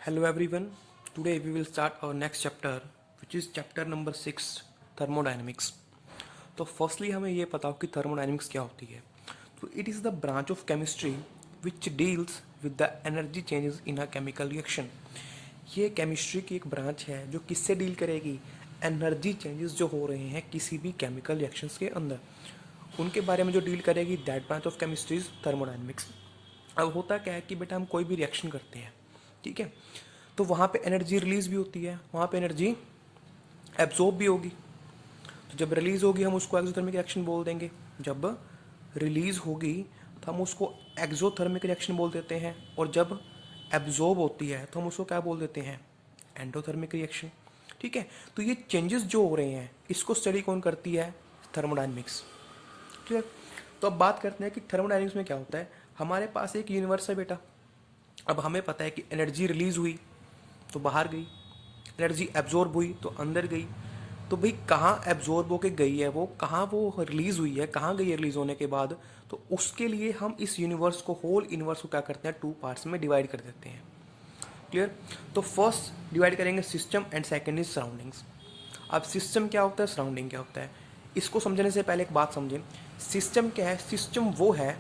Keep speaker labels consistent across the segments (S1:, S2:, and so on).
S1: Hello everyone. Today we will start our next chapter, which is chapter number 6, thermodynamics. तो firstly हमें ये पता हो कि थर्मोडाइनमिक्स क्या होती है. तो it is the branch of chemistry which deals with the energy changes in a chemical reaction. ये केमिस्ट्री की एक ब्रांच है जो किससे डील करेगी, एनर्जी चेंजेस जो हो रहे हैं किसी भी केमिकल रिएक्शंस के अंदर, उनके बारे में जो डील करेगी. That branch of chemistry is thermodynamics. अब होता क्या है कि बेटा हम कोई भी रिएक्शन करते हैं, ठीक है, तो वहाँ पे एनर्जी रिलीज भी होती है, वहाँ पे एनर्जी एब्जॉर्ब भी होगी. तो जब रिलीज होगी हम उसको एक्सोथर्मिक रिएक्शन बोल देंगे. जब रिलीज होगी तो हम उसको एक्सोथर्मिक रिएक्शन बोल देते हैं. और जब एब्जॉर्ब होती है तो हम उसको क्या बोल देते हैं, एंडोथर्मिक रिएक्शन. ठीक है. तो ये चेंजेस जो हो रहे हैं इसको स्टडी कौन करती है, थर्मोडाइनमिक्स. क्लियर. तो अब बात करते हैं कि थर्मोडाइनमिक्स में क्या होता है. हमारे पास एक यूनिवर्स है बेटा. अब हमें पता है कि एनर्जी रिलीज हुई तो बाहर गई, एनर्जी एब्जॉर्ब हुई तो अंदर गई. तो भाई कहाँ एब्जॉर्ब होके गई है वो, कहाँ वो रिलीज हुई है, कहाँ गई है रिलीज होने के बाद. तो उसके लिए हम इस यूनिवर्स को, होल यूनिवर्स को क्या करते हैं, टू पार्ट्स में डिवाइड कर देते हैं. क्लियर. तो फर्स्ट डिवाइड करेंगे system and second is surroundings. अब सिस्टम क्या होता है, सराउंडिंग क्या होता है, इसको समझने से पहले एक बात समझें. सिस्टम क्या है, सिस्टम वो है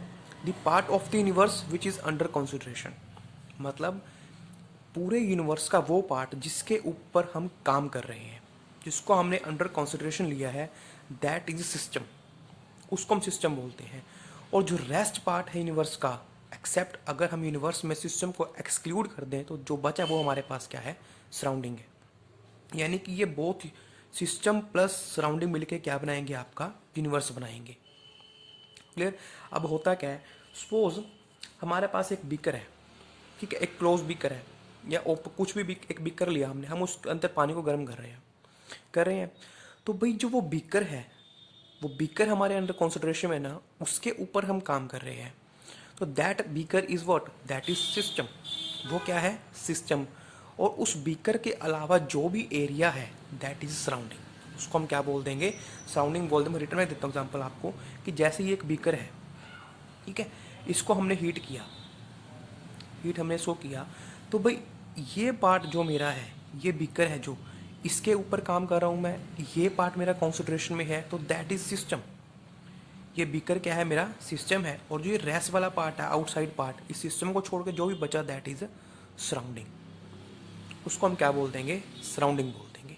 S1: the part of the universe which is under consideration. मतलब पूरे यूनिवर्स का वो पार्ट जिसके ऊपर हम काम कर रहे हैं, जिसको हमने अंडर कंसिडरेशन लिया है, दैट इज सिस्टम. उसको हम सिस्टम बोलते हैं. और जो रेस्ट पार्ट है यूनिवर्स का, एक्सेप्ट अगर हम यूनिवर्स में सिस्टम को एक्सक्लूड कर दें तो जो बचा वो हमारे पास क्या है, सराउंडिंग है. यानी कि ये बोथ सिस्टम प्लस सराउंडिंग मिलके क्या बनाएंगे, आपका यूनिवर्स बनाएंगे. क्लियर. अब होता क्या है, सपोज हमारे पास एक बीकर है, ठीक है, एक क्लोज बीकर है या कुछ भी एक बीकर लिया हमने, हम उसके अंदर पानी को गर्म कर रहे हैं. तो भाई जो वो बीकर है, वो बीकर हमारे अंडर कॉन्सेंट्रेशन में ना, उसके ऊपर हम काम कर रहे हैं. तो that beaker is what, that is system. वो क्या है, सिस्टम. और उस बीकर के अलावा जो भी एरिया है दैट इज सराउंडिंग. उसको हम क्या बोल देंगे, सराउंडिंग बोल देंगे. रिटर्न में देता हूँ एग्जाम्पल आपको कि जैसे ये एक बीकर है, ठीक है, इसको हमने हीट किया, हीट हमने शो किया. तो भाई ये पार्ट जो मेरा है, ये बीकर है जो इसके ऊपर काम कर रहा हूँ मैं, ये पार्ट मेरा कॉन्सेंट्रेशन में है, तो दैट इज सिस्टम. ये बीकर क्या है, मेरा सिस्टम है. और जो ये रेस्ट वाला पार्ट है, आउटसाइड पार्ट, इस सिस्टम को छोड़ के जो भी बचा दैट इज सराउंडिंग. उसको हम क्या बोल देंगे, सराउंडिंग बोल देंगे.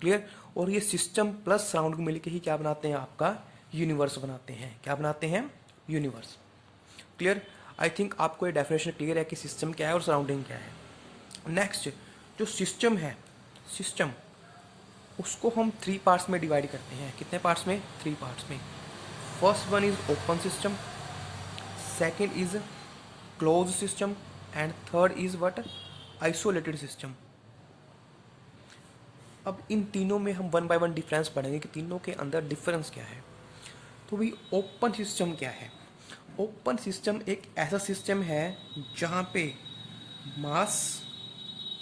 S1: क्लियर. और ये सिस्टम प्लस सराउंडिंग मिलकर ही क्या बनाते हैं, आपका यूनिवर्स बनाते हैं. क्या बनाते हैं, यूनिवर्स. क्लियर. आई थिंक आपको ये डेफिनेशन क्लियर है कि सिस्टम क्या है और सराउंडिंग क्या है. नेक्स्ट, जो सिस्टम है, सिस्टम उसको हम 3 पार्ट्स में डिवाइड करते हैं. कितने पार्ट्स में, 3 पार्ट्स में. First one is open system, second is close system and third is what, isolated system. अब इन तीनों में हम वन बाय वन डिफरेंस पढ़ेंगे कि तीनों के अंदर डिफरेंस क्या है. तो भाई ओपन सिस्टम क्या है. ओपन सिस्टम एक ऐसा सिस्टम है जहाँ पे mass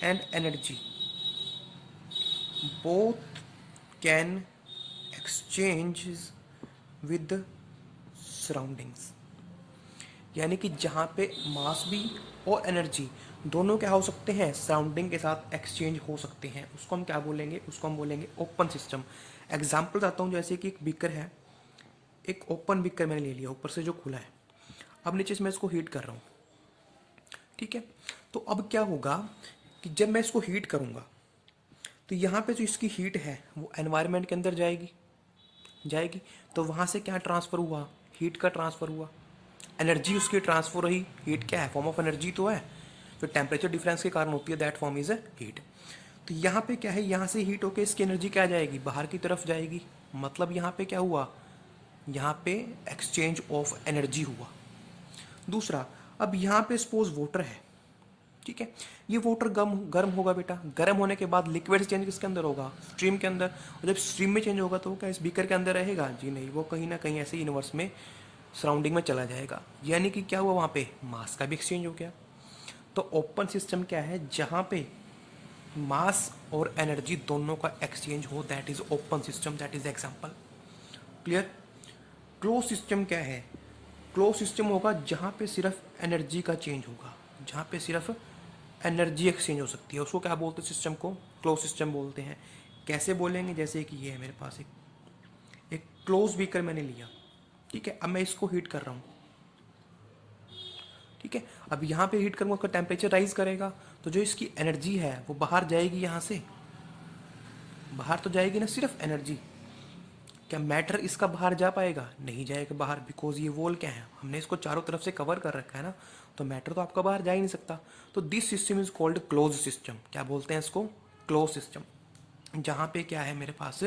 S1: and energy both can exchange with surroundings. यानी कि जहाँ पे मास भी और एनर्जी दोनों क्या हो सकते हैं, सराउंडिंग के साथ एक्सचेंज हो सकते हैं. उसको हम क्या बोलेंगे, उसको हम बोलेंगे ओपन सिस्टम. एग्जाम्पल बताता हूँ. जैसे कि एक बीकर है, एक ओपन बीकर मैंने ले लिया, ऊपर से जो खुला है. अब नीचे से मैं इसको हीट कर रहा हूँ, ठीक है. तो अब क्या होगा कि जब मैं इसको हीट करूँगा तो यहाँ पे जो इसकी हीट है वो एनवायरनमेंट के अंदर जाएगी. तो वहाँ से क्या ट्रांसफ़र हुआ, हीट का ट्रांसफ़र हुआ, एनर्जी उसकी ट्रांसफ़र रही. हीट क्या है, फॉर्म ऑफ एनर्जी तो है, तो टेम्परेचर डिफरेंस के कारण होती है, दैट फॉर्म इज हीट. तो यहाँ पे क्या है, यहाँ से हीट होकर इसकी एनर्जी क्या जाएगी, बाहर की तरफ जाएगी. मतलब यहाँ पे क्या हुआ, यहाँ पे एक्सचेंज ऑफ एनर्जी हुआ. दूसरा, अब यहाँ पे सपोज वाटर है, ठीक है. ये वाटर गर्म होगा बेटा. गर्म होने के बाद लिक्विड चेंज किसके अंदर होगा, स्ट्रीम के अंदर. और जब स्ट्रीम में चेंज होगा तो क्या इस बीकर के अंदर रहेगा, जी नहीं, वो कहीं ना कहीं ऐसे यूनिवर्स में सराउंडिंग में चला जाएगा. यानी कि क्या हुआ, वहाँ पे मास का भी एक्सचेंज हो गया. तो ओपन सिस्टम क्या है, जहाँ पे मास और एनर्जी दोनों का एक्सचेंज हो, that is open system, that is example. Clear. Close system क्या है, क्लोज सिस्टम होगा जहाँ पे सिर्फ एनर्जी का चेंज होगा, जहाँ पे सिर्फ एनर्जी एक्सचेंज हो सकती है। उसको क्या बोलते हैं सिस्टम को? क्लोज सिस्टम बोलते हैं। कैसे बोलेंगे? जैसे कि ये है मेरे पास एक क्लोज बीकर मैंने लिया, ठीक है। अब मैं इसको हीट कर रहा हूँ, ठीक है। अब यहाँ पे हीट करूँगा, उसका टेम्परेचर राइज करेगा, तो जो इसकी एनर्जी है वो बाहर जाएगी। यहाँ से बाहर तो जाएगी ना सिर्फ एनर्जी। क्या मैटर इसका बाहर जा पाएगा? नहीं जाएगा बाहर, बिकॉज ये वॉल क्या है, हमने इसको चारों तरफ से कवर कर रखा है ना, तो मैटर तो आपका बाहर जा ही नहीं सकता। तो this system is called close system. क्या बोलते हैं इसको? Close system. जहाँ पे क्या है मेरे पास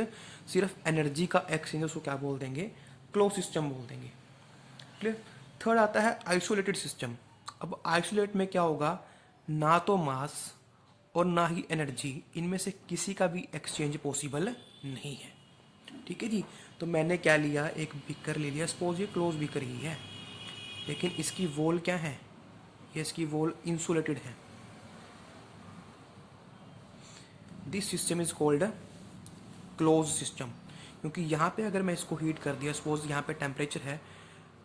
S1: सिर्फ एनर्जी का एक्सचेंज, उसको क्या बोल देंगे? क्लोज सिस्टम बोल देंगे। क्लियर। थर्ड आता है आइसोलेटेड सिस्टम। अब आइसोलेट में क्या होगा? ना तो मास और ना ही एनर्जी, इनमें से किसी का भी एक्सचेंज पॉसिबल नहीं है, ठीक है जी। तो मैंने क्या लिया? एक बीकर ले लिया, सपोज ये क्लोज बीकर ही है, लेकिन इसकी वॉल क्या है? ये इसकी वॉल इंसुलेटेड है। This system is called close system, क्योंकि यहाँ पे अगर मैं इसको हीट कर दिया, सपोज यहाँ पे टेम्परेचर है,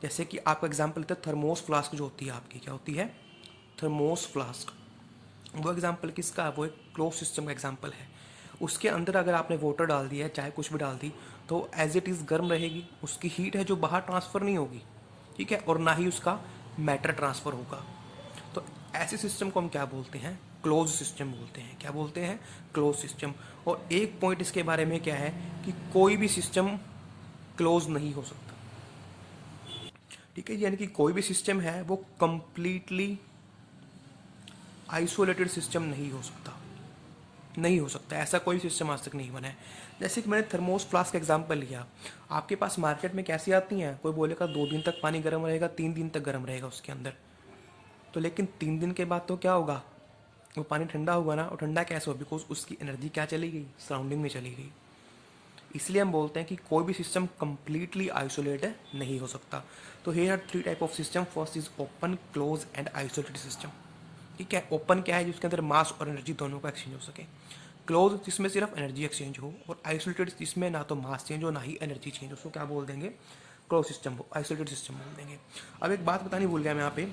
S1: जैसे कि आपका एग्जांपल लेते हैं थर्मोस फ्लास्क जो होती है आपकी, क्या होती है? Thermos flask. वो एग्जांपल किसका? वो एक क्लोज सिस्टम का एग्जांपल है। उसके अंदर अगर आपने वाटर डाल दिया है, चाहे कुछ भी डाल दी, तो एज इट इज़ गर्म रहेगी, उसकी हीट है जो बाहर ट्रांसफ़र नहीं होगी, ठीक है, और ना ही उसका मैटर ट्रांसफ़र होगा। तो ऐसे सिस्टम को हम क्या बोलते हैं? क्लोज सिस्टम बोलते हैं। क्या बोलते हैं? Close system. और एक पॉइंट इसके बारे में क्या है कि कोई भी सिस्टम क्लोज नहीं हो सकता, ठीक है। यानी कि कोई भी सिस्टम है वो कंप्लीटली आइसोलेटेड सिस्टम नहीं हो सकता, नहीं हो सकता। ऐसा कोई सिस्टम आज तक नहीं बना है। जैसे कि मैंने थर्मोस फ्लास्क का एग्जांपल लिया, आपके पास मार्केट में कैसी आती हैं? कोई बोलेगा 2 दिन तक पानी गर्म रहेगा, 3 दिन तक गर्म रहेगा उसके अंदर, तो लेकिन 3 दिन के बाद तो क्या होगा? वो पानी ठंडा होगा ना, और ठंडा कैसे हो? बिकॉज उसकी एनर्जी क्या चली गई? सराउंडिंग में चली गई। इसलिए हम बोलते हैं कि कोई भी सिस्टम कंप्लीटली आइसोलेट नहीं हो सकता। तो here are 3 type of system. First is open, close and isolated system, ठीक है। ओपन क्या है? जिसके अंदर मास और एनर्जी दोनों का एक्सचेंज हो सके। क्लोज जिसमें सिर्फ एनर्जी एक्सचेंज हो। और आइसोलेटेड जिसमें ना तो मास चेंज हो ना ही एनर्जी चेंज हो, उसको क्या बोल देंगे? क्लोज सिस्टम, आइसोलेटेड सिस्टम बोल देंगे। अब एक बात बतानी भूल गया मैं यहाँ पे,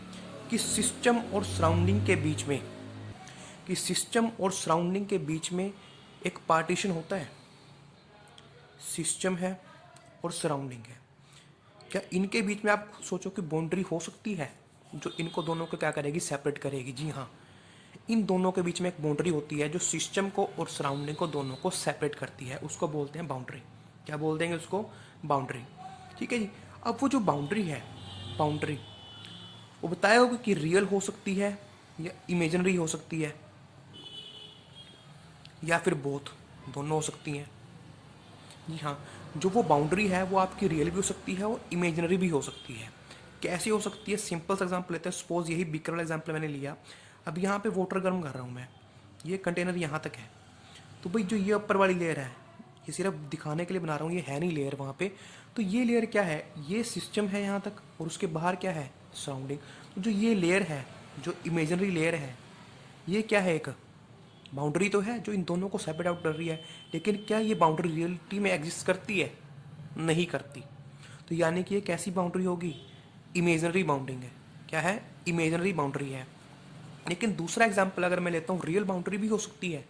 S1: कि सिस्टम और सराउंडिंग के बीच में, कि सिस्टम और सराउंडिंग के बीच में एक पार्टीशन होता है। सिस्टम है और सराउंडिंग है, क्या इनके बीच में आप सोचो कि बाउंड्री हो सकती है जो इनको दोनों को क्या करेगी? सेपरेट करेगी। जी हाँ, इन दोनों के बीच में एक बाउंड्री होती है जो सिस्टम को और सराउंडिंग को दोनों को सेपरेट करती है, उसको बोलते हैं बाउंड्री। क्या बोल देंगे उसको? बाउंड्री, ठीक है जी। अब वो जो बाउंड्री है, बाउंड्री वो बताया होगा कि रियल हो सकती है या इमेजिनरी हो सकती है, या फिर बोथ, दोनों हो सकती हैं। जी हाँ, जो वो बाउंड्री है वो आपकी रियल भी हो सकती है और इमेजिनरी भी हो सकती है। कैसे हो सकती है? सिंपल सा एग्जांपल लेते हैं। सपोज यही बीकर वाला एग्जांपल मैंने लिया, अब यहाँ पे वाटर गर्म कर रहा हूँ मैं, ये कंटेनर यहाँ तक है, तो भाई जो ये ऊपर वाली लेयर है, ये सिर्फ दिखाने के लिए बना रहा हूँ, ये है नहीं लेयर वहाँ पे। तो ये लेयर क्या है? ये सिस्टम है यहाँ तक, और उसके बाहर क्या है? सराउंडिंग। तो जो ये लेयर है, जो इमेजिनरी लेयर है, ये क्या है? एक बाउंड्री तो है जो इन दोनों को सेपरेट आउट कर रही है, लेकिन क्या ये बाउंड्री रियलिटी में एग्जिस्ट करती है? नहीं करती। तो यानी कि ये कैसी बाउंड्री होगी? इमेजिनरी बाउंड्रिंग है। क्या है? इमेजिनरी बाउंड्री है। लेकिन दूसरा एग्जांपल अगर मैं लेता हूँ, रियल बाउंड्री भी हो सकती है।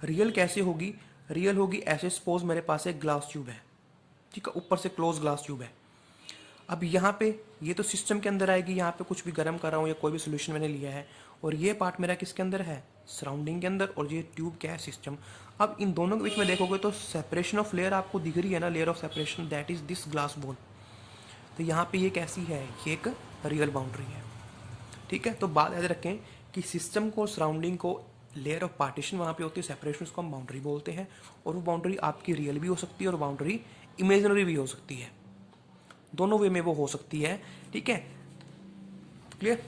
S1: रियल कैसे होगी? रियल होगी ऐसे, सपोज मेरे पास एक ग्लास ट्यूब है, ठीक है, ऊपर से क्लोज ग्लास ट्यूब है। अब यहाँ पे ये तो सिस्टम के अंदर आएगी, यहाँ पे कुछ भी गर्म कर रहा हूँ या कोई भी सोल्यूशन मैंने लिया है, और ये पार्ट मेरा किसके अंदर है? सराउंडिंग के अंदर, और ये ट्यूब क्या है? सिस्टम। अब इन दोनों के बीच में देखोगे तो सेपरेशन ऑफ लेयर आपको दिख रही है ना, layer of separation, that is this glass ball. तो यहाँ पे ये कैसी है? ये एक रियल बाउंड्री है, ठीक है। तो बात याद रखें कि सिस्टम को, सराउंडिंग को लेयर ऑफ पार्टीशन वहाँ पे होती है, सेपरेशन, उसको हम बाउंड्री बोलते हैं। और वो बाउंड्री आपकी रियल भी हो सकती है और बाउंड्री इमेजिनरी भी हो सकती है, दोनों वे में वो हो सकती है, ठीक है। क्लियर।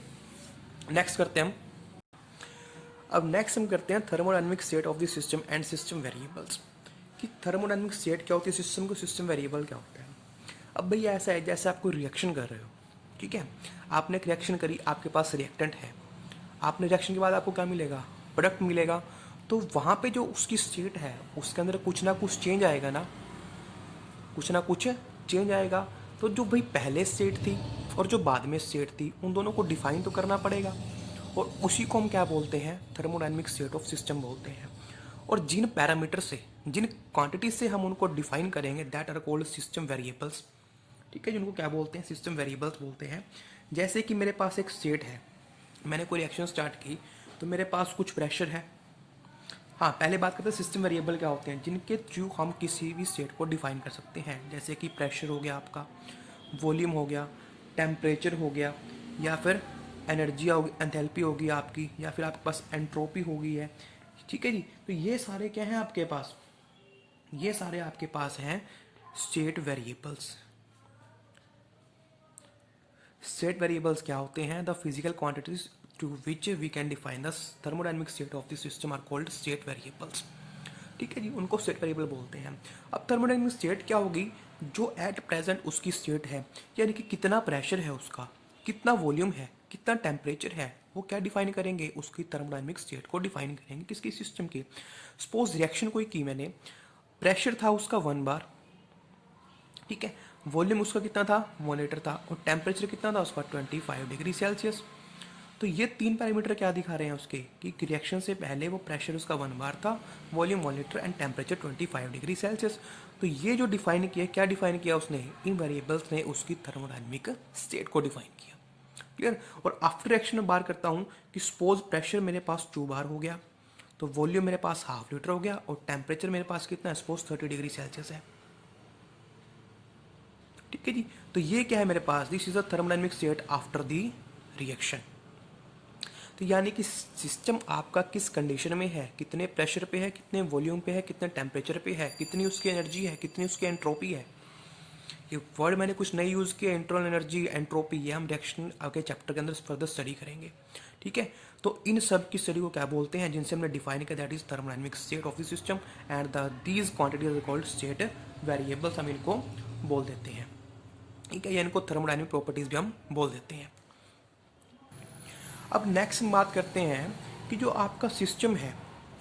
S1: नेक्स्ट करते हैं हम। अब नेक्स्ट हम करते हैं thermodynamic state of the system and system variables. कि थर्मोडायनेमिक स्टेट क्या होती है सिस्टम को, सिस्टम वेरिएबल क्या होता है। अब भैया ऐसा है जैसे आप कोई रिएक्शन कर रहे हो, ठीक है, आपने एक रिएक्शन करी, आपके पास रिएक्टेंट है, आपने रिएक्शन के बाद आपको क्या मिलेगा? प्रोडक्ट मिलेगा। तो वहाँ पे जो उसकी स्टेट है उसके अंदर कुछ ना कुछ चेंज आएगा ना, कुछ ना कुछ चेंज आएगा। तो जो भाई पहले स्टेट थी और जो बाद में स्टेट थी, उन दोनों को डिफाइन तो करना पड़ेगा। और उसी को हम क्या बोलते हैं, थर्मोडायनेमिक स्टेट ऑफ सिस्टम बोलते हैं। और जिन पैरामीटर से, जिन क्वांटिटी से हम उनको डिफाइन करेंगे, that are called system variables. ठीक है, जिनको क्या बोलते हैं, सिस्टम वेरिएबल्स बोलते हैं। जैसे कि मेरे पास एक स्टेट है, मैंने कोई रिएक्शन स्टार्ट की, तो मेरे पास कुछ प्रेशर है। हाँ, पहले बात करते हैं सिस्टम वेरिएबल क्या होते हैं, जिनके थ्रू हम किसी भी स्टेट को डिफाइन कर सकते हैं। जैसे कि प्रेशर हो गया आपका, वॉल्यूम हो गया, टेम्परेचर हो गया, या फिर एनर्जी होगी, एंथैल्पी होगी आपकी, या फिर आपके पास एंट्रोपी होगी है। ठीक है जी, तो ये सारे क्या हैं आपके पास, ये सारे आपके पास हैं स्टेट वेरिएबल्स। स्टेट वेरिएबल्स क्या होते हैं, the physical quantities to which we can define the thermodynamic state of the system are called state variables. ठीक है जी, उनको स्टेट वेरिएबल बोलते हैं। अब थर्मोडायनेमिक स्टेट क्या होगी, जो एट प्रेजेंट उसकी स्टेट है, यानी कि कितना प्रेशर है उसका, कितना वॉल्यूम है, कितना टेम्परेचर है, वो क्या डिफाइन करेंगे, उसकी थर्मोडायनेमिक स्टेट को डिफाइन करेंगे, किसकी, सिस्टम की। सपोज रिएक्शन कोई की मैंने, प्रेशर था उसका 1 बार, ठीक है, वॉल्यूम उसका कितना था, 1 लीटर था, और टेम्परेचर कितना था उसका 25 डिग्री सेल्सियस। तो ये 3 पैरामीटर क्या दिखा रहे हैं उसके, कि रिएक्शन से पहले वो प्रेशर उसका 1 बार था, volume 1 litre and temperature 25 degree Celsius. तो ये जो डिफाइन किया, क्या डिफाइन किया उसने, इन वेरिएबल्स ने उसकी थर्मोडायनेमिक स्टेट को डिफाइन किया। क्लियर। और आफ्टर रिएक्शन में बात करता हूँ कि सपोज प्रेशर मेरे पास 2 बार हो गया, तो वॉल्यूम मेरे पास ½ लीटर हो गया, और टेम्परेचर मेरे पास कितना है, सपोज 30 डिग्री सेल्सियस है। ठीक है जी, तो ये क्या है मेरे पास, this is a thermodynamic state after the reaction. तो यानी कि सिस्टम आपका किस कंडीशन में है, कितने प्रेशर पे है, कितने वॉल्यूम पे है, कितने टेम्परेचर पे है, कितनी उसकी एनर्जी है, कितनी उसकी एंट्रोपी है। ये वर्ड मैंने कुछ नई यूज़ किया, इंटरनल एनर्जी, एंट्रोपी, ये हम रिएक्शन आगे चैप्टर के अंदर फर्दर स्टडी करेंगे। ठीक है, तो इन सब की स्टडी को क्या बोलते हैं, जिनसे हमने डिफाइन किया, that is thermodynamic state of the system and these quantities are called state variables, हम इनको बोल देते हैं। ठीक है, या इनको थर्मोडायनेमिक प्रॉपर्टीज भी हम बोल देते हैं। अब नेक्स्ट हम बात करते हैं कि जो आपका सिस्टम है,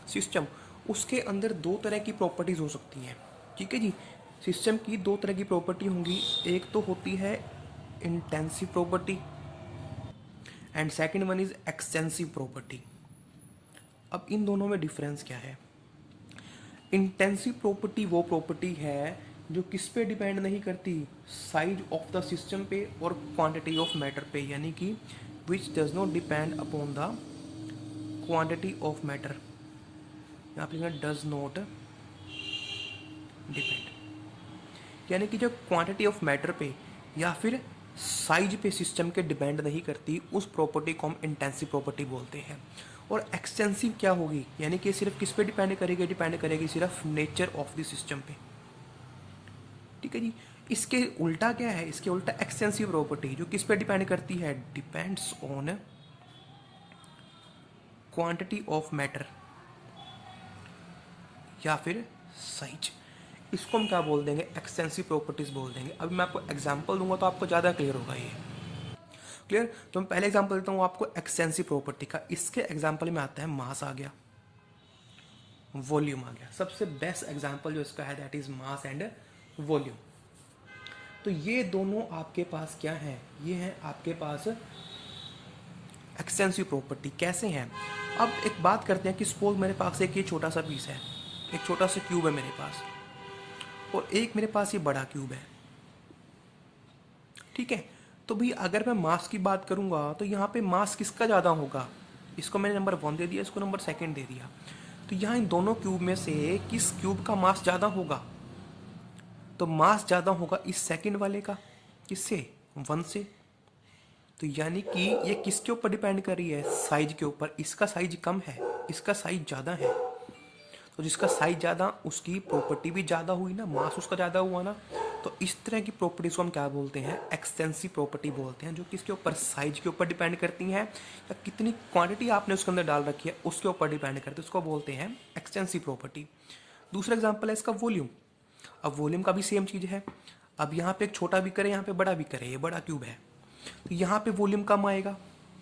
S1: सिस्टम, उसके अंदर 2 तरह की प्रॉपर्टीज हो सकती हैं। ठीक है जी, सिस्टम की 2 तरह की प्रॉपर्टी होंगी, एक तो होती है intensive property and second one is extensive property. अब इन दोनों में डिफरेंस क्या है। इंटेंसिव प्रॉपर्टी वो प्रॉपर्टी है जो किस पे डिपेंड नहीं करती, साइज ऑफ द सिस्टम पे और क्वांटिटी ऑफ मैटर पे, यानी कि which does not depend upon the quantity of matter. यहाँ पे लिखना डज नॉट डिपेंड, यानी कि जो क्वांटिटी ऑफ मैटर पे या फिर साइज पे सिस्टम के डिपेंड नहीं करती, उस प्रॉपर्टी को हम इंटेंसिव प्रॉपर्टी बोलते हैं। और एक्सटेंसिव क्या होगी, यानी कि सिर्फ किस पे डिपेंड करेगी, डिपेंड करेगी सिर्फ नेचर ऑफ द सिस्टम पे। ठीक है जी, इसके उल्टा क्या है, इसके उल्टा एक्सटेंसिव प्रॉपर्टी जो किस पे डिपेंड करती है, depends on quantity of matter या फिर साइज। इसको हम क्या बोल देंगे, एक्सटेंसिव प्रॉपर्टीज बोल देंगे। अभी मैं आपको एग्जांपल दूंगा तो आपको ज़्यादा क्लियर होगा ये। क्लियर, तो मैं पहले एग्जांपल देता हूँ आपको एक्सटेंसिव प्रॉपर्टी का। इसके एग्जांपल में आता है मास आ गया, वॉल्यूम आ गया। सबसे बेस्ट एग्जांपल जो इसका है that is mass and volume. तो ये दोनों आपके पास क्या है, ये हैं आपके पास एक्सटेंसिव प्रॉपर्टी। कैसे हैं, अब एक बात करते हैं कि सपोज मेरे पास एक ये छोटा सा पीस है, एक छोटा सा क्यूब है मेरे पास, और एक मेरे पास ये बड़ा क्यूब है। ठीक है, तो भाई अगर मैं मास की बात करूंगा तो यहाँ पे मास किसका ज़्यादा होगा, इसको मैंने नंबर 1 दे दिया, इसको नंबर 2 दे दिया। तो यहाँ इन दोनों क्यूब में से किस क्यूब का मास ज़्यादा होगा, तो मास ज़्यादा होगा इस सेकंड वाले का, किससे, 1 से। तो यानी कि ये किसके ऊपर डिपेंड कर रही है, साइज के ऊपर। इसका साइज कम है, इसका साइज ज़्यादा है, तो जिसका साइज ज़्यादा उसकी प्रॉपर्टी भी ज़्यादा हुई ना, मास उसका ज़्यादा हुआ ना। तो इस तरह की प्रॉपर्टीज को हम क्या बोलते हैं, एक्सटेंसिव प्रॉपर्टी बोलते हैं, जो किसके ऊपर, साइज के ऊपर डिपेंड करती हैं, या कितनी क्वांटिटी आपने उसके अंदर डाल रखी है उसके ऊपर डिपेंड करती है, उसको बोलते हैं एक्सटेंसिव प्रॉपर्टी। दूसरा एग्जाम्पल है इसका वॉल्यूम। अब वॉल्यूम का भी सेम चीज़ है। अब यहाँ पे एक छोटा बीकर है, यहाँ पे बड़ा बीकर है, ये बड़ा क्यूब है, तो यहाँ पे वॉल्यूम कम आएगा,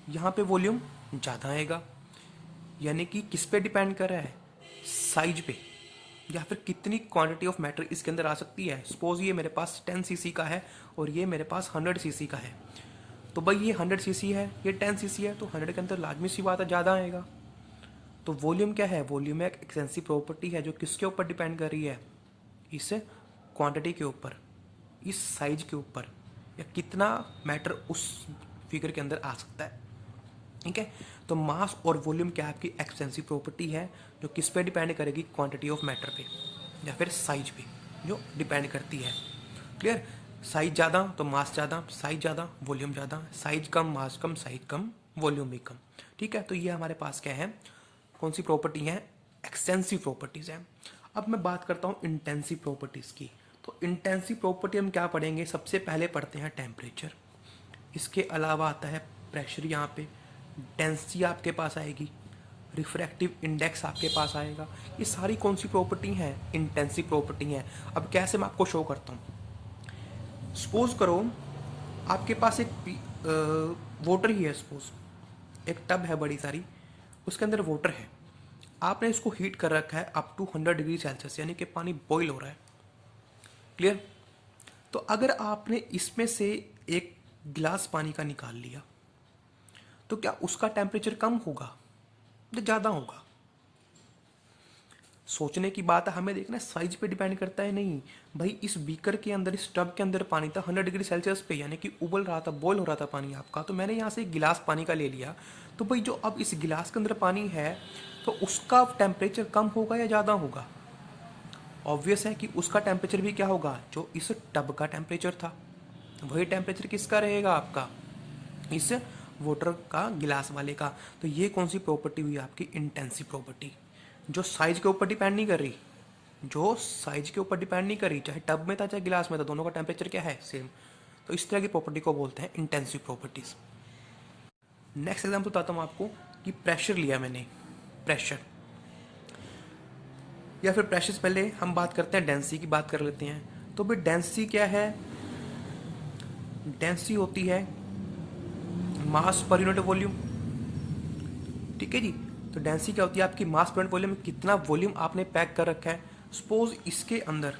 S1: यहाँ पे वॉल्यूम ज़्यादा आएगा। यानी कि किस पे डिपेंड कर रहा है, साइज पे, या फिर कितनी क्वांटिटी ऑफ मैटर इसके अंदर आ सकती है। सपोज ये मेरे पास 10 सीसी का है और ये मेरे पास 100 सीसी का है, तो भाई ये 100 सीसी है, ये 10 सीसी है, तो 100 के अंदर लाजमी सी बात है ज़्यादा आएगा। तो वॉल्यूम क्या है, वॉल्यूम एक एक्सटेंसिव प्रॉपर्टी है जो किसके ऊपर डिपेंड कर रही है, इस क्वांटिटी के ऊपर, इस साइज के ऊपर, या कितना मैटर उस फिगर के अंदर आ सकता है। ठीक है, तो मास और वॉल्यूम क्या आपकी एक्सटेंसिव प्रॉपर्टी है जो किस पे डिपेंड करेगी, क्वांटिटी ऑफ मैटर पे या फिर साइज पे जो डिपेंड करती है। क्लियर, साइज ज़्यादा तो मास ज़्यादा, साइज ज़्यादा वॉल्यूम ज़्यादा, साइज कम मास कम, साइज कम वॉल्यूम भी कम। ठीक है, तो ये हमारे पास क्या है, कौन सी प्रॉपर्टी है, एक्सटेंसिव प्रॉपर्टीज़ है। अब मैं बात करता हूँ इंटेंसिव प्रॉपर्टीज़ की। तो इंटेंसिव प्रॉपर्टी हम क्या पढ़ेंगे, सबसे पहले पढ़ते हैं टेम्परेचर, इसके अलावा आता है प्रेशर, यहाँ पे डेंसिटी आपके पास आएगी, रिफ्रैक्टिव इंडेक्स आपके पास आएगा। ये सारी कौन सी प्रॉपर्टी हैं, इंटेंसिव प्रॉपर्टी हैं। अब कैसे मैं आपको शो करता हूँ, सपोज करो आपके पास एक वाटर ही है, सपोज एक टब है बड़ी सारी, उसके अंदर वाटर है, आपने इसको हीट कर रखा है अप टू 100 डिग्री सेल्सियस, यानी कि पानी बॉईल हो रहा है। क्लियर, तो अगर आपने इसमें से एक गिलास पानी का निकाल लिया तो क्या उसका टेम्परेचर कम होगा या ज़्यादा होगा। सोचने की बात है, हमें देखना साइज पे डिपेंड करता है, नहीं भाई इस बीकर के अंदर, इस टब के अंदर पानी था 100 डिग्री सेल्सियस पे, यानी कि उबल रहा था, बॉयल हो रहा था पानी आपका, तो मैंने यहाँ से एक गिलास पानी का ले लिया, तो भाई जो अब इस गिलास के अंदर पानी है तो उसका टेम्परेचर कम होगा या ज़्यादा होगा। ऑब्वियस है कि उसका टेम्परेचर भी क्या होगा, जो इस टब का टेम्परेचर था वही टेम्परेचर किसका रहेगा, आपका इस वाटर का, गिलास वाले का। तो ये कौन सी प्रॉपर्टी हुई आपकी, इंटेंसिव प्रॉपर्टी, जो साइज के ऊपर डिपेंड नहीं कर रही, जो साइज के ऊपर डिपेंड नहीं कर रही, चाहे टब में था चाहे गिलास में था, दोनों का टेम्परेचर क्या है, सेम। तो इस तरह की प्रॉपर्टी को बोलते हैं इंटेंसिव प्रॉपर्टीज। नेक्स्ट एग्जाम्पल बताता हूँ आपको कि प्रेशर लिया मैंने, प्रेशर या फिर प्रेशर से पहले हम बात करते हैं डेंसिटी की, बात कर लेते हैं। तो भाई डेंसिटी क्या है, डेंसिटी होती है मास पर यूनिट वॉल्यूम। ठीक है जी, तो डेंसिटी क्या होती है आपकी, मास पर यूनिट वॉल्यूम, कितना वॉल्यूम आपने पैक कर रखा है। सपोज इसके अंदर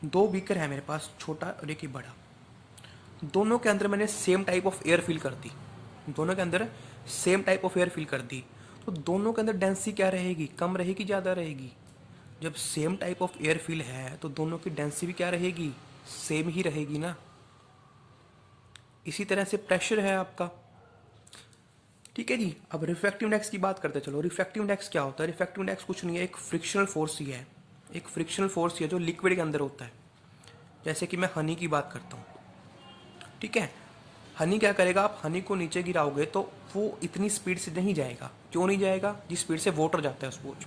S1: दो बीकर है मेरे पास, छोटा और एक ही बड़ा, दोनों के अंदर मैंने same type of air fill कर दी, दोनों के अंदर same type of air fill कर दी, तो दोनों के अंदर डेंसिटी क्या रहेगी, कम रहेगी ज़्यादा रहेगी। जब same type of air fill है तो दोनों की डेंसिटी भी क्या रहेगी, सेम ही रहेगी ना। इसी तरह से प्रेशर है आपका। ठीक है जी, अब रिफ्रैक्टिव इंडेक्स की बात करते चलो। रिफ्रैक्टिव इंडेक्स क्या होता है, रिफ्रैक्टिव इंडेक्स कुछ नहीं है, एक फ्रिक्शनल फोर्स ही है, एक फ्रिक्शनल फोर्स ही है जो लिक्विड के अंदर होता है। जैसे कि मैं हनी की बात करता हूँ, ठीक है, हनी क्या करेगा, आप हनी को नीचे गिराओगे तो वो इतनी स्पीड से नहीं जाएगा। क्यों नहीं जाएगा, जिस स्पीड से वाटर जाता है सपोज,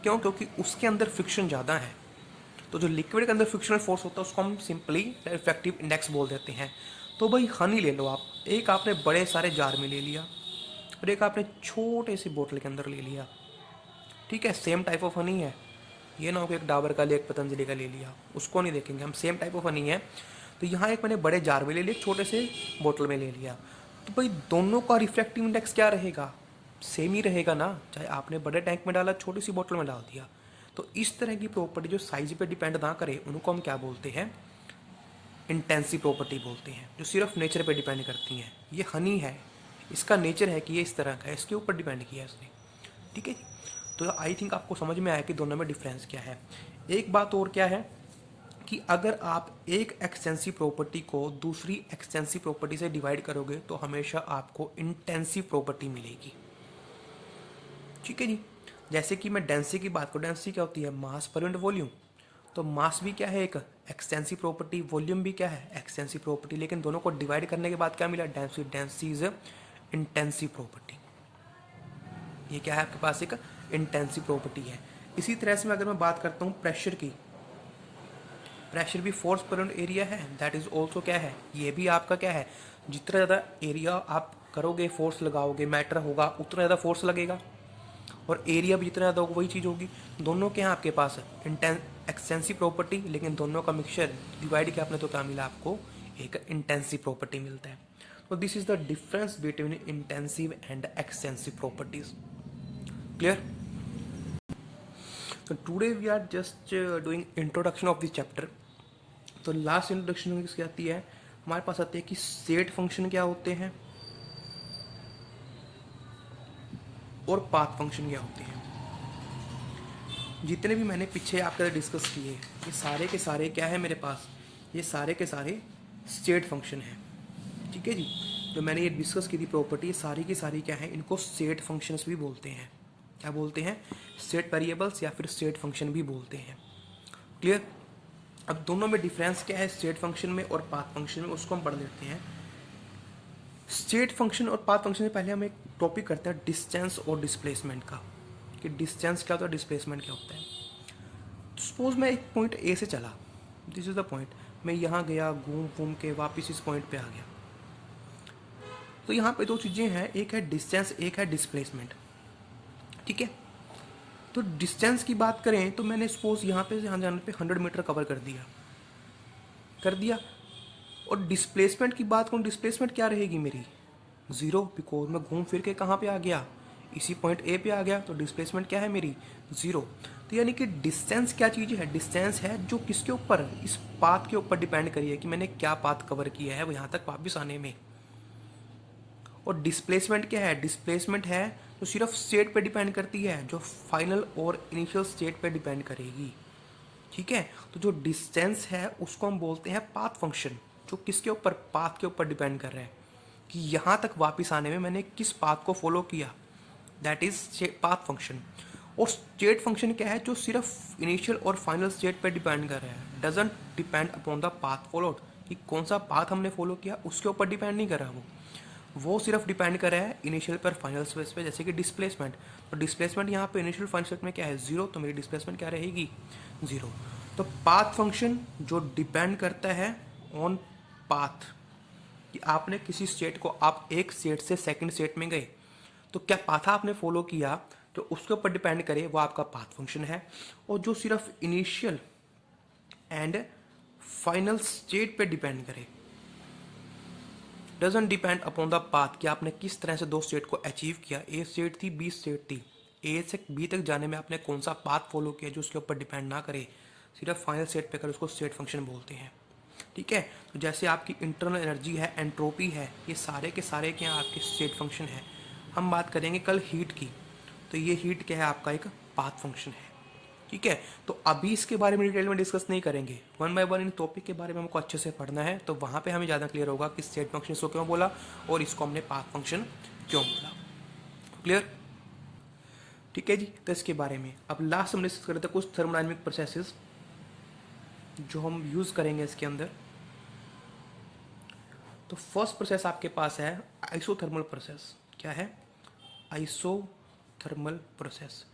S1: क्यों, क्योंकि उसके अंदर फ्रिक्शन ज़्यादा है। तो जो लिक्विड के अंदर फ्रिक्शनल फोर्स होता है उसको हम सिंपली रिफ्रैक्टिव इंडेक्स बोल देते हैं। तो भाई हनी ले लो आप, एक आपने बड़े सारे जार में ले लिया और एक आपने छोटे सी बोतल के अंदर ले लिया। ठीक है, सेम टाइप ऑफ हनी है, ये ना हो कि एक डाबर का लिया एक पतंजलि का ले लिया, उसको नहीं देखेंगे हम, सेम टाइप ऑफ हनी है। तो यहाँ एक मैंने बड़े जार में ले लिया, छोटे से बोतल में ले लिया, तो भाई दोनों का रिफ्रैक्टिव इंडेक्स क्या रहेगा, सेम ही रहेगा ना, चाहे आपने बड़े टैंक में डाला छोटी सी बोतल में डाल दिया। तो इस तरह की प्रॉपर्टी जो साइज पे डिपेंड ना करे उनको हम क्या बोलते हैं, इंटेंसिव प्रॉपर्टी बोलते हैं, जो सिर्फ नेचर पे डिपेंड करती हैं। ये हनी है, इसका नेचर है कि ये इस तरह का है, इसके ऊपर डिपेंड किया है इसने। ठीक है, तो आई थिंक आपको समझ में आया कि दोनों में डिफरेंस क्या है। एक बात और क्या है कि अगर आप एक एक्सटेंसिव प्रॉपर्टी को दूसरी एक्सटेंसिव प्रॉपर्टी से डिवाइड करोगे तो हमेशा आपको इंटेंसिव प्रॉपर्टी मिलेगी। ठीक है जी, जैसे कि मैं डेंसिटी की बात करूँ, डेंसिटी क्या होती है, मास पर यूनिट वॉल्यूम। तो मास भी क्या है, एक एक्सटेंसिव प्रॉपर्टी, वॉल्यूम भी क्या है, एक्सटेंसिव प्रॉपर्टी, लेकिन दोनों को डिवाइड करने के बाद क्या मिला, density. Density is intensive property, ये क्या है आपके पास, एक इंटेंसिव प्रॉपर्टी है। इसी तरह से अगर मैं बात करता हूँ प्रेशर की, प्रेशर भी फोर्स पर यूनिट एरिया है, दैट इज ऑल्सो क्या है, ये भी आपका क्या है, जितना ज़्यादा एरिया आप करोगे फोर्स लगाओगे मैटर होगा उतना ज़्यादा फोर्स लगेगा, और एरिया भी जितना ज़्यादा होगा वही चीज़ होगी। दोनों के यहाँ आपके पास एक्सटेंसिव प्रॉपर्टी, लेकिन दोनों का मिक्सचर डिवाइड किया आपने तो क्या मिला आपको, एक इंटेंसिव प्रॉपर्टी मिलता है। तो this is the difference between intensive and extensive properties. Clear. तो today we are just doing introduction of this chapter. तो लास्ट इंट्रोडक्शन किसकी आती है, हमारे पास आते हैं कि सेट फंक्शन क्या होते हैं और पाथ फंक्शन क्या होते हैं। जितने भी मैंने पीछे आपके साथ डिस्कस किए ये सारे के सारे क्या है मेरे पास, ये सारे के सारे स्टेट फंक्शन है। ठीक है जी, जो मैंने ये डिस्कस की थी प्रॉपर्टी सारी की सारी क्या है, इनको स्टेट फंक्शंस भी बोलते हैं। क्या बोलते हैं? स्टेट वेरिएबल्स या फिर स्टेट फंक्शन भी बोलते हैं। क्लियर? अब दोनों में डिफरेंस क्या है स्टेट फंक्शन में और पाथ फंक्शन में, उसको हम पढ़ लेते हैं। स्टेट फंक्शन और पाथ फंक्शन से पहले हम एक टॉपिक करते हैं डिस्टेंस और डिस्प्लेसमेंट का, कि डिस्टेंस क्या होता है, डिस्प्लेसमेंट क्या होता है। सपोज मैं एक पॉइंट ए से चला, दिस इज द पॉइंट, मैं यहाँ गया, घूम घूम के वापस इस पॉइंट पे आ गया। तो यहाँ पे दो चीज़ें हैं, एक है डिस्टेंस, एक है डिस्प्लेसमेंट। ठीक है, तो डिस्टेंस की बात करें तो मैंने सपोज यहाँ पे यहाँ जाने पे 100 मीटर कवर कर दिया। और डिस्प्लेसमेंट की बात करूँ, डिस्प्लेसमेंट क्या रहेगी मेरी? ज़ीरो, बिकॉज मैं घूम फिर के कहाँ पे आ गया, इसी पॉइंट ए पे आ गया, तो डिस्प्लेसमेंट क्या है मेरी? ज़ीरो। तो यानी कि डिस्टेंस क्या चीज़ है? डिस्टेंस है जो किसके ऊपर, इस पाथ के ऊपर डिपेंड करी है कि मैंने क्या पाथ कवर किया है वो यहाँ तक वापस आने में। और डिस्प्लेसमेंट क्या है? डिस्प्लेसमेंट है जो सिर्फ स्टेट पे डिपेंड करती है, जो फाइनल और इनिशियल स्टेट पे डिपेंड करेगी। ठीक है, तो जो डिस्टेंस है उसको हम बोलते हैं पाथ फंक्शन, जो किसके ऊपर, पाथ के ऊपर डिपेंड कर रहा है कि यहाँ तक वापस आने में मैंने किस पाथ को फॉलो किया, दैट इज पाथ फंक्शन। और स्टेट फंक्शन क्या है? जो सिर्फ इनिशियल और फाइनल स्टेट पे डिपेंड कर रहा है, doesn't depend upon the path followed, कि कौन सा पाथ हमने फॉलो किया उसके ऊपर डिपेंड नहीं कर रहा वो सिर्फ डिपेंड कर रहा है इनिशियल पर फाइनल स्पेस पे, जैसे कि डिस्प्लेसमेंट। तो डिस्प्लेसमेंट यहाँ पे इनिशियल फाइनल स्टेट में क्या है? ज़ीरो, तो मेरी डिस्प्लेसमेंट क्या रहेगी? ज़ीरो। तो पाथ फंक्शन जो डिपेंड करता है ऑन पाथ, कि आपने किसी स्टेट को, आप एक स्टेट से सेकंड स्टेट में गए तो क्या पाथ आपने फॉलो किया तो उसके ऊपर डिपेंड करे, वो आपका पाथ फंक्शन है। और जो सिर्फ इनिशियल एंड फाइनल स्टेट पे डिपेंड करे, doesn't depend upon the path, कि आपने किस तरह से दो स्टेट को अचीव किया, ए स्टेट थी, बी स्टेट थी, ए से बी तक जाने में आपने कौन सा पाथ फॉलो किया, जो उसके ऊपर डिपेंड ना करे, सिर्फ फाइनल स्टेट पे करे, उसको स्टेट फंक्शन बोलते हैं। ठीक है, तो जैसे आपकी इंटरनल एनर्जी है, एंट्रोपी है, ये सारे के सारे क्या आपके स्टेट फंक्शन है। हम बात करेंगे कल हीट की, तो ये हीट क्या है? आपका एक पाथ फंक्शन है। ठीक है, तो अभी इसके बारे में डिटेल में डिस्कस नहीं करेंगे, one by one in topic के बारे में हमको अच्छे से पढ़ना है, तो वहाँ पे हमें ज़्यादा क्लियर होगा कि स्टेट फंक्शन इसको क्यों बोला और इसको हमने पाथ फंक्शन क्यों बोला। क्लियर? ठीक है जी, तो इसके बारे में अब लास्ट हम डिस्कस करते हैं कुछ थर्मोडायनेमिक प्रोसेसेस जो हम यूज़ करेंगे इसके अंदर। तो फर्स्ट प्रोसेस आपके पास है आइसोथर्मल प्रोसेस। क्या है? Isothermal process.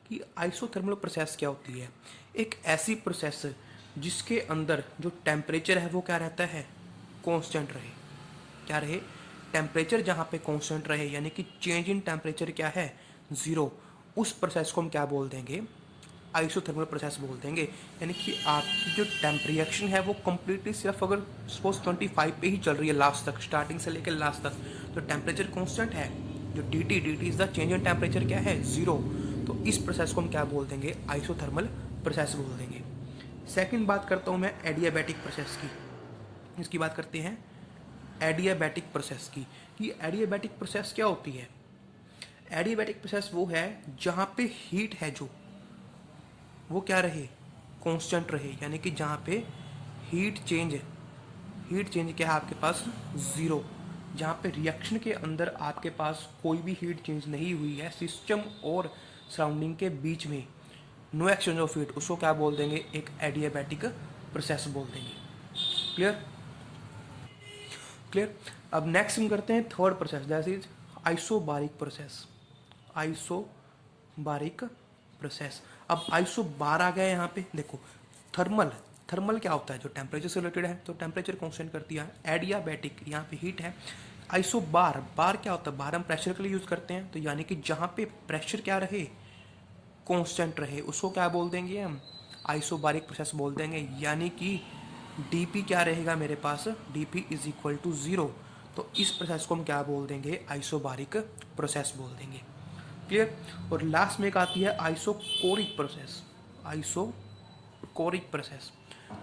S1: कि आइसोथर्मल प्रोसेस क्या होती है? एक ऐसी प्रोसेस जिसके अंदर जो टेम्परेचर है वो क्या रहता है? कांस्टेंट रहे। क्या रहे? टेम्परेचर जहाँ पे कांस्टेंट रहे, यानी कि चेंज इन टेम्परेचर क्या है? ज़ीरो। उस प्रोसेस को हम क्या बोल देंगे? आइसोथर्मल प्रोसेस बोल देंगे। यानी कि आपकी जो टेम्परेचर है वो कम्प्लीटली सिर्फ अगर सपोज 25 पे ही चल रही है लास्ट तक, स्टार्टिंग से लेकर लास्ट तक, तो टेम्परेचर कांस्टेंट है। जो D T is the change in temperature क्या है? ज़ीरो। तो इस प्रोसेस को हम क्या बोल देंगे? आइसोथर्मल प्रोसेस बोल देंगे। सेकंड बात करता हूँ मैं एडियाबैटिक प्रोसेस की। इसकी बात करते हैं एडियाबैटिक प्रोसेस की। कि एडियाबैटिक प्रोसेस क्या होती है? एडियाबैटिक प्रोसेस वो है जहाँ पे हीट है जो वो क्या रहे? कांस्टेंट रहे। यानी कि जहाँ पे हीट चेंज क्या है आपके पास? ज़ीरो। जहाँ पे रिएक्शन के अंदर आपके पास कोई भी हीट चेंज नहीं हुई है सिस्टम और सराउंडिंग के बीच में, नो एक्सचेंज ऑफ हीट, उसको क्या बोल देंगे? एक एडियाबैटिक प्रोसेस बोल देंगे। क्लियर? क्लियर? अब नेक्स्ट हम करते हैं third process, that is isobaric process. Isobaric process. अब आइसो बार आ गया यहाँ पे, देखो थर्मल क्या होता है? जो टेम्परेचर से रिलेटेड है, तो टेम्परेचर कांस्टेंट करती है। एडियाबैटिक यहाँ पे हीट है। आइसो बार क्या होता है? बार हम प्रेशर के लिए यूज करते हैं, तो यानी कि जहाँ पे प्रेशर क्या रहे? कांस्टेंट रहे, उसको क्या बोल देंगे हम? आइसोबारिक प्रोसेस बोल देंगे। यानी कि dp क्या रहेगा मेरे पास? dp is equal to zero. तो इस प्रोसेस को हम क्या बोल देंगे? आइसोबारिक प्रोसेस बोल देंगे। क्लियर? और लास्ट में एक आती है आइसोकोरिक प्रोसेस। Isochoric process.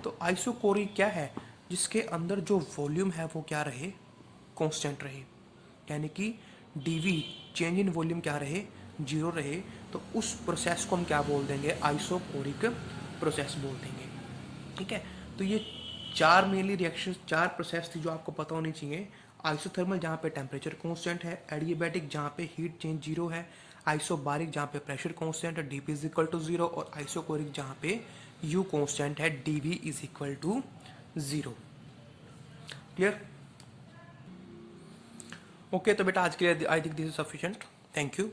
S1: तो आइसोकोरिक क्या है? जिसके अंदर जो वॉल्यूम है वो क्या रहे, कांस्टेंट रहे, यानी कि डीवी चेंज इन वॉल्यूम क्या रहे, जीरो रहे, तो उस प्रोसेस को हम क्या बोल देंगे, आइसोकोरिक प्रोसेस बोल देंगे। ठीक है, तो ये चार मेनली रिएक्शन, चार प्रोसेस थी जो आपको पता होनी चाहिए। आइसोथर्मल जहाँ पे टेम्परेचर कांस्टेंट है, एडियाबैटिक जहाँ पे हीट चेंज जीरो है, आइसोबारिक जहाँ पे प्रेशर कांस्टेंट है, DP is equal to zero, और आइसोकोरिक जहाँ पे यू कांस्टेंट है, DV is equal to zero. Clear? Okay, तो बेटा आज के लिए I think this is sufficient. Thank you.